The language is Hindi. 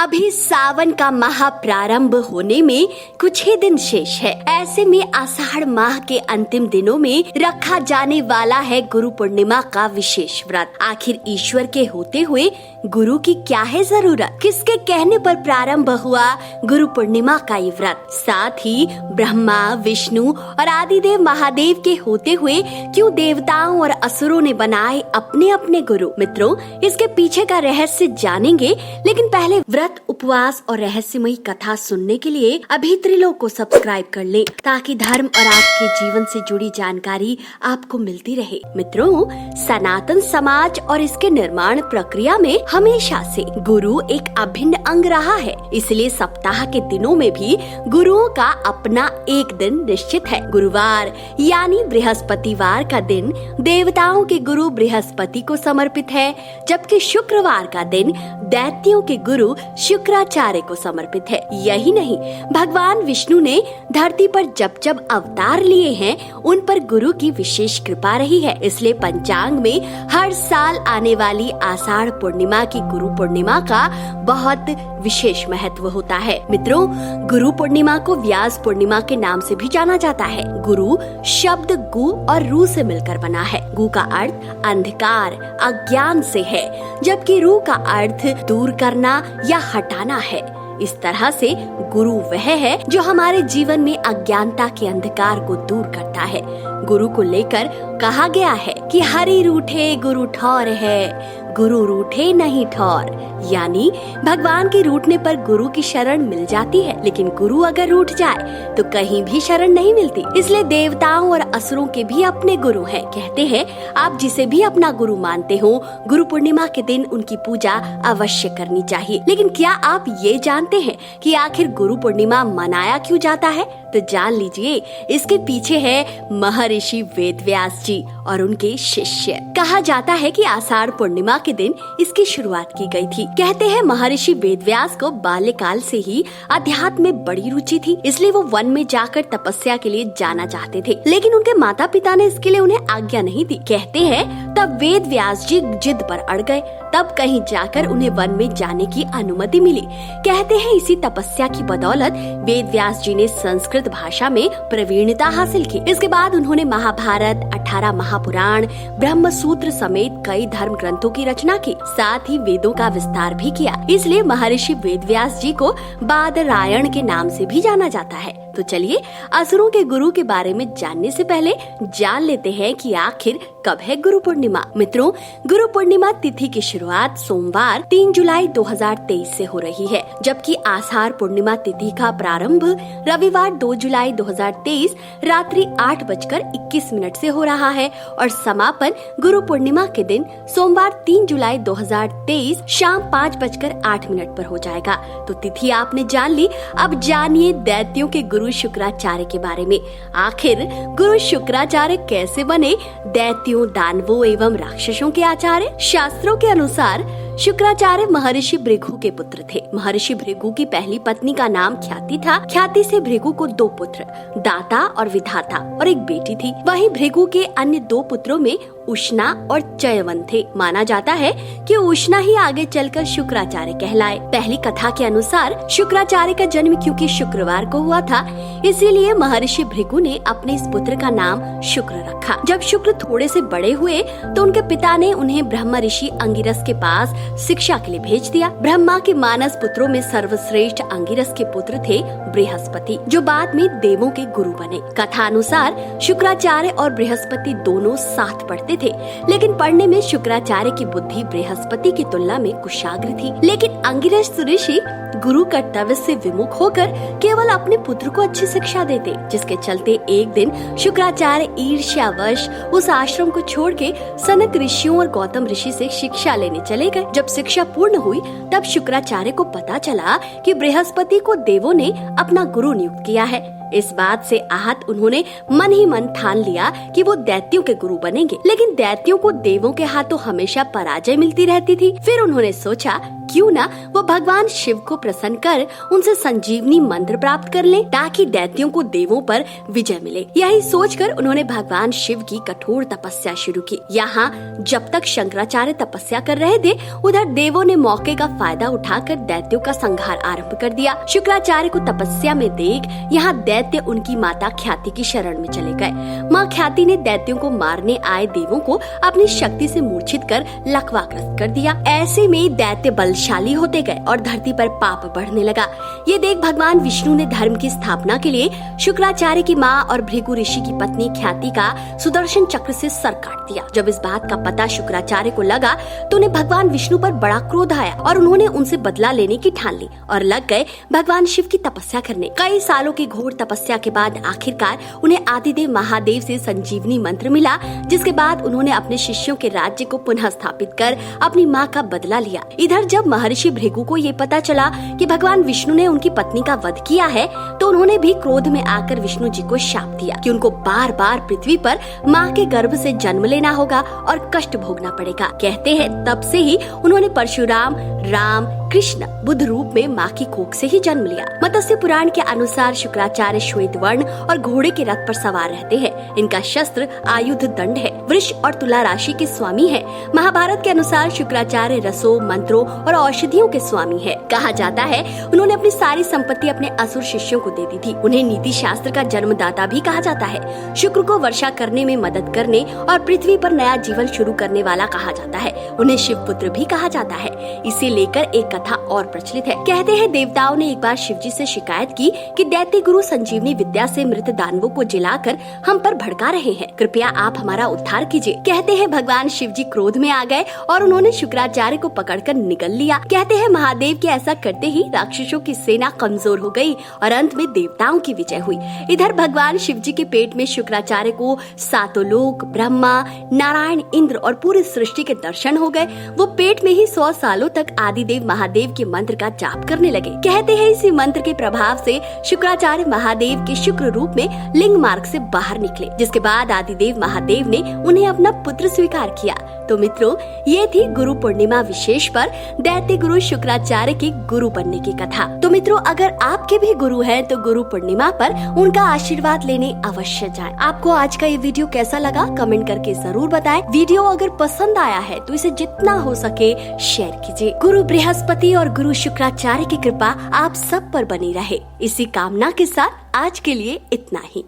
अभी सावन का माह प्रारंभ होने में कुछ ही दिन शेष है। ऐसे में आषाढ़ माह के अंतिम दिनों में रखा जाने वाला है गुरु पूर्णिमा का विशेष व्रत। आखिर ईश्वर के होते हुए गुरु की क्या है जरूरत? किसके कहने पर प्रारंभ हुआ गुरु पूर्णिमा का ये व्रत? साथ ही ब्रह्मा, विष्णु और आदिदेव महादेव के होते हुए क्यों देवताओं और असुरों ने बनाए अपने अपने गुरु? मित्रों, इसके पीछे का रहस्य जानेंगे, लेकिन पहले व्रत, उपवास और रहस्यमयी कथा सुनने के लिए अभी त्रिलोक को सब्सक्राइब कर लें, ताकि धर्म और आपके जीवन से जुड़ी जानकारी आपको मिलती रहे। मित्रों, सनातन समाज और इसके निर्माण प्रक्रिया में हमेशा से गुरु एक अभिन्न अंग रहा है। इसलिए सप्ताह के दिनों में भी गुरुओं का अपना एक दिन निश्चित है। गुरुवार यानी बृहस्पतिवार का दिन देवताओं के गुरु बृहस्पति को समर्पित है, जबकि शुक्रवार का दिन दैत्यों के गुरु शुक्राचार्य को समर्पित है। यही नहीं, भगवान विष्णु ने धरती पर जब जब अवतार लिए हैं, उन पर गुरु की विशेष कृपा रही है। इसलिए पंचांग में हर साल आने वाली आषाढ़ पूर्णिमा की गुरु पूर्णिमा का बहुत विशेष महत्व होता है। मित्रों, गुरु पूर्णिमा को व्यास पूर्णिमा के नाम से भी जाना जाता है। गुरु शब्द गु और रू से मिलकर बना है। गु का अर्थ अंधकार, अज्ञान से है, जबकि रू का अर्थ दूर करना या हटाना है। इस तरह से गुरु वह है जो हमारे जीवन में अज्ञानता के अंधकार को दूर करता है। गुरु को लेकर कहा गया है कि हरि रूठे गुरु ठौर है, गुरु रूठे नहीं ठौर। यानी भगवान के रूठने पर गुरु की शरण मिल जाती है, लेकिन गुरु अगर रूठ जाए तो कहीं भी शरण नहीं मिलती। इसलिए देवताओं और असुरों के भी अपने गुरु हैं। कहते हैं, आप जिसे भी अपना गुरु मानते हो, गुरु पूर्णिमा के दिन उनकी पूजा अवश्य करनी चाहिए। लेकिन क्या आप ये जानते हैं कि आखिर गुरु पूर्णिमा मनाया क्यों जाता है? तो जान लीजिए, इसके पीछे है महर्षि वेदव्यास जी और उनके शिष्य। कहा जाता है कि आषाढ़ पूर्णिमा के दिन इसकी शुरुआत की गई थी। कहते हैं महर्षि वेदव्यास को बाल्यकाल से ही अध्यात्म में बड़ी रुचि थी, इसलिए वो वन में जाकर तपस्या के लिए जाना चाहते थे, लेकिन उनके माता पिता ने इसके लिए उन्हें आज्ञा नहीं दी। कहते हैं तब वेदव्यास जी जिद पर अड़ गए, तब कहीं जाकर उन्हें वन में जाने की अनुमति मिली। कहते हैं इसी तपस्या की बदौलत वेदव्यास जी ने संस्कृत भाषा में प्रवीणता हासिल की। इसके बाद उन्होंने महाभारत, 18 महापुराण, ब्रह्म सूत्र समेत कई धर्म ग्रंथों की रचना की। साथ ही वेदों का विस्तार भी किया। इसलिए महर्षि वेदव्यास जी को बादरायण के नाम से भी जाना जाता है। तो चलिए, असुरों के गुरु के बारे में जानने से पहले जान लेते हैं कि आखिर कब है गुरु पूर्णिमा। मित्रों, गुरु पूर्णिमा तिथि की शुरुआत सोमवार 3 जुलाई 2023 से हो रही है, जबकि आषाढ़ पूर्णिमा तिथि का प्रारंभ रविवार 2 जुलाई 2023 रात्रि 8:21 से हो रहा है और समापन गुरु पूर्णिमा के दिन सोमवार 3 जुलाई 2023 शाम 5:08 पर हो जाएगा। तो तिथि आपने जान ली। अब जानिए दैत्यों के गुरु शुक्राचार्य के बारे में। आखिर गुरु शुक्राचार्य कैसे बने दैत्यों, दानवों एवं राक्षसों के आचार्य? शास्त्रों के अनुसार शुक्राचार्य महर्षि भृगु के पुत्र थे। महर्षि भृगु की पहली पत्नी का नाम ख्याति था। ख्याति से भृगु को 2 पुत्र, दाता और विधाता, और एक बेटी थी। वहीं भृगु के अन्य 2 पुत्रों में उष्णा और चयवन थे। माना जाता है कि उष्णा ही आगे चलकर शुक्राचार्य कहलाए। पहली कथा के अनुसार शुक्राचार्य का जन्म क्योंकि शुक्रवार को हुआ था, इसीलिए महर्षि भृगु ने अपने इस पुत्र का नाम शुक्र रखा। जब शुक्र थोड़े से बड़े हुए तो उनके पिता ने उन्हें ब्रह्म ऋषि अंगिरस के पास शिक्षा के लिए भेज दिया। ब्रह्मा के मानस पुत्रों में सर्वश्रेष्ठ अंगिरस के पुत्र थे बृहस्पति, जो बाद में देवों के गुरु बने। कथा अनुसार शुक्राचार्य और बृहस्पति दोनों साथ पढ़ते थे, लेकिन पढ़ने में शुक्राचार्य की बुद्धि बृहस्पति की तुलना में कुशाग्र थी। लेकिन अंगिरस ऋषि गुरु कर्तव्य से विमुख होकर केवल अपने पुत्र को अच्छी शिक्षा देते, जिसके चलते एक दिन शुक्राचार्य ईर्ष्यावश उस आश्रम को छोड़ के सनक ऋषियों और गौतम ऋषि से शिक्षा लेने चले गए। जब शिक्षा पूर्ण हुई तब शुक्राचार्य को पता चला कि बृहस्पति को देवों ने अपना गुरु नियुक्त किया है। इस बात से आहत उन्होंने मन ही मन ठान लिया कि वो दैत्यों के गुरु बनेंगे, लेकिन दैत्यों को देवों के हाथों हमेशा पराजय मिलती रहती थी। फिर उन्होंने सोचा क्यों ना वो भगवान शिव को प्रसन्न कर उनसे संजीवनी मंत्र प्राप्त कर लें ताकि दैत्यों को देवों पर विजय मिले। यही सोचकर उन्होंने भगवान शिव की कठोर तपस्या शुरू की। यहाँ जब तक शंकराचार्य तपस्या कर रहे थे, उधर देवों ने मौके का फायदा उठाकर दैत्यों का संहार आरंभ कर दिया। शुक्राचार्य को तपस्या में देख यहाँ दैत्य उनकी माता ख्याति की शरण में चले गए। माँ ख्याति ने दैत्यों को मारने आए देवों को अपनी शक्ति से मूर्छित कर लकवाग्रस्त कर दिया। ऐसे में दैत्य बलशाली होते गए और धरती पर पाप बढ़ने लगा। ये देख भगवान विष्णु ने धर्म की स्थापना के लिए शुक्राचार्य की माँ और भृगु ऋषि की पत्नी ख्याति का सुदर्शन चक्र से सर काट दिया। जब इस बात का पता शुक्राचार्य को लगा तो उन्हें भगवान विष्णु पर बड़ा क्रोध आया और उन्होंने उनसे बदला लेने की ठान ली और लग गए भगवान शिव की तपस्या करने। कई सालों की घोर तपस्या के बाद आखिरकार उन्हें आदिदेव महादेव से संजीवनी मंत्र मिला, जिसके बाद उन्होंने अपने शिष्यों के राज्य को पुनः स्थापित कर अपनी माँ का बदला लिया। इधर जब महर्षि भृगु को ये पता चला कि भगवान विष्णु ने उनकी पत्नी का वध किया है, तो उन्होंने भी क्रोध में आकर विष्णु जी को शाप दिया कि उनको बार बार पृथ्वी पर माँ के गर्भ से जन्म लेना होगा और कष्ट भोगना पड़ेगा। कहते हैं तब से ही उन्होंने परशुराम, राम, कृष्ण, बुद्ध रूप में माँ की कोख से ही जन्म लिया। मत्स्य पुराण के अनुसार शुक्राचार्य श्वेत वर्ण और घोड़े के रथ पर सवार रहते हैं। इनका शस्त्र आयुध दंड है। वृष और तुला राशि के स्वामी है। महाभारत के अनुसार शुक्राचार्य रसों, मंत्रों और औषधियों के स्वामी है। कहा जाता है उन्होंने अपनी सारी संपत्ति अपने असुर शिष्यों को दे दी थी। उन्हें नीति शास्त्र का जन्मदाता भी कहा जाता है। शुक्र को वर्षा करने में मदद करने और पृथ्वी पर नया जीवन शुरू करने वाला कहा जाता है। उन्हें शिव पुत्र भी कहा जाता है। इसे लेकर एक कथा और प्रचलित है। कहते हैं देवताओं ने एक बार शिव जी से शिकायत की कि दैत्य गुरु संजीवनी विद्या से मृत दानवों को जिलाकर हम पर भड़का रहे हैं, कृपया आप हमारा उद्धार कीजिए। कहते हैं भगवान शिव जी क्रोध में आ गए और उन्होंने शुक्राचार्य को पकड़कर निगल लिया। कहते हैं महादेव के ऐसा करते ही राक्षसों की सेना कमजोर हो गई और अंत में देवताओं की विजय हुई। इधर भगवान शिव जी के पेट में शुक्राचार्य को सातों लोक, ब्रह्मा, नारायण, इंद्र और पूरी सृष्टि के दर्शन हो गए। वो पेट में ही 100 सालों तक आदिदेव महादेव के मंत्र का जाप करने लगे। कहते हैं इसी मंत्र के प्रभाव से शुक्राचार्य महादेव के शुक्र रूप में लिंग मार्ग से बाहर निकले, जिसके बाद आदिदेव महादेव ने उन्हें अपना पुत्र स्वीकार किया। तो मित्रों, ये थी गुरु पूर्णिमा विशेष पर दैत्य गुरु शुक्राचार्य के गुरु बनने की कथा। तो मित्रों, अगर आपके भी गुरु हैं तो गुरु पूर्णिमा पर उनका आशीर्वाद लेने अवश्य जाएं। आपको आज का ये वीडियो कैसा लगा कमेंट करके जरूर बताएं। वीडियो अगर पसंद आया है तो इसे जितना हो सके शेयर कीजिए। गुरु बृहस्पति और गुरु शुक्राचार्य की कृपा आप सब पर बनी रहे, इसी कामना के साथ आज के लिए इतना ही।